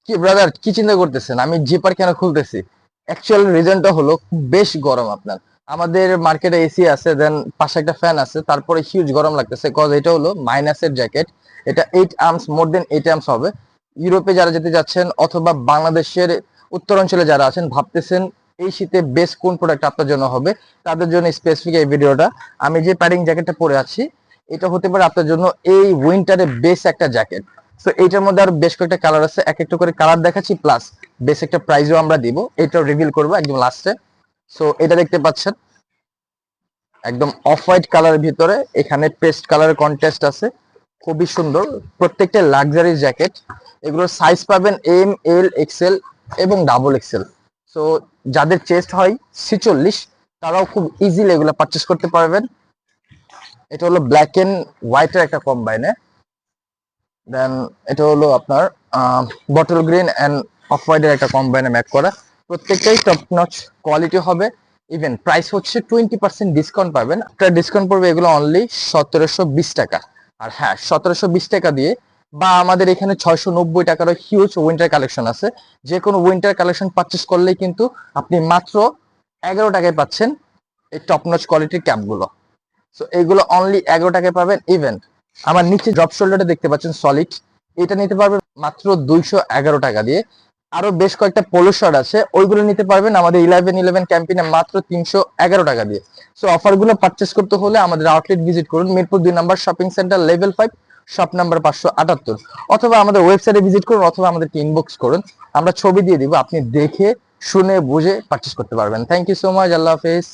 কি ব্রাদার, কি চিন্তা করতেছেন আমি জিপার কেন খুলতেছি? অ্যাকচুয়াল রিজনটা হলো বেশ গরম আপনার। আমাদের মার্কেটে এসি আছে, দেন পাশে একটা ফ্যান আছে, তারপরে হিউজ গরম লাগতেছে কজ এটা হলো মাইনাসের জ্যাকেট। এটা 8 আর্মস, মোর দেন 8 আর্মস হবে। ইউরোপে যারা যেতে যাচ্ছেন অথবা বাংলাদেশের উত্তরাঞ্চলে যারা আছেন ভাবতেছেন এই শীতে বেস্ট কোন প্রোডাক্ট আপনার জন্য হবে, তাদের জন্য স্পেসিফিক এই ভিডিওটা। আমি যে প্যাডিং জ্যাকেটটা পরে আছি এটা হতে পারে আপনার জন্য এই উইন্টারে বেস্ট একটা জ্যাকেট। সো এইটার মধ্যে আরো বেশ কয়েকটা কালার আছে, এক একটা করে কালার দেখাচ্ছি, প্লাস বেশ একটা প্রাইজও আমরা দিব, এটাও রিভিল করবো একদম লাস্টে। সো এটা দেখতে পাচ্ছেন একদম অফ হোয়াইট কালারের ভিতরে, এখানে পেস্ট কালারের কন্ট্রাস্ট আছে, খুবই সুন্দর। প্রত্যেকটা লাক্সারি জ্যাকেট, এগুলোর সাইজ পাবেন এম, এল, এক্সেল এবং ডাবল এক্সেল। সো যাদের চেস্ট হয় 46 তারাও খুব ইজিলি এগুলো পারচেস করতে পারবেন। এটা হলো ব্ল্যাক এন্ড হোয়াইটের একটা কম্বাইনে, দেন এটা হলো আপনার বটল গ্রিন এন্ড অফ হোয়াইটের একটা কম্বাইনে ম্যাক করা। প্রত্যেকটাই টপ নচ কোয়ালিটি হবে। ইভেন প্রাইস হচ্ছে 20% ডিসকাউন্ট পাবেন। একটা ডিসকাউন্ট পড়বে এগুলো অনলি 1720 টাকা। আর হ্যাঁ, 1720 টাকা দিয়ে বা আমাদের এখানে 690 টাকারও হিউজ উইন্টার কালেকশন আছে। যে কোনো উইন্টার কালেকশন পারচেস করলেই কিন্তু আপনি মাত্র 11 টাকায় পাচ্ছেন এই টপ নচ কোয়ালিটির ক্যাপগুলো। সো এইগুলো অনলি 11 টাকায় পাবেন। ইভেন আমার নিচে ড্রপ শোল্ডারটা দেখতে পাচ্ছেন সলিড, এটা নিতে পারবেন মাত্র 211 টাকা দিয়ে। আরো বেশ কয়েকটা পোলো শার্ট আছে, ওইগুলো নিতে পারবেন আমাদের 1111 ক্যাম্পেইনে মাত্র 311 টাকা দিয়ে। সো অফার গুলো পারচেস করতে হলে আমাদের আউটলেট ভিজিট করুন, মিরপুর 2 নম্বর shopping centre level 5, shop number 578, অথবা আমাদের ওয়েবসাইটে ভিজিট করুন, অথবা আমাদেরকে ইনবক্স করুন, আমরা ছবি দিয়ে দিব, আপনি দেখে শুনে বুঝে পারচেস করতে পারবেন। থ্যাংক ইউ সো মাচ, আল্লাহ হাফেজ।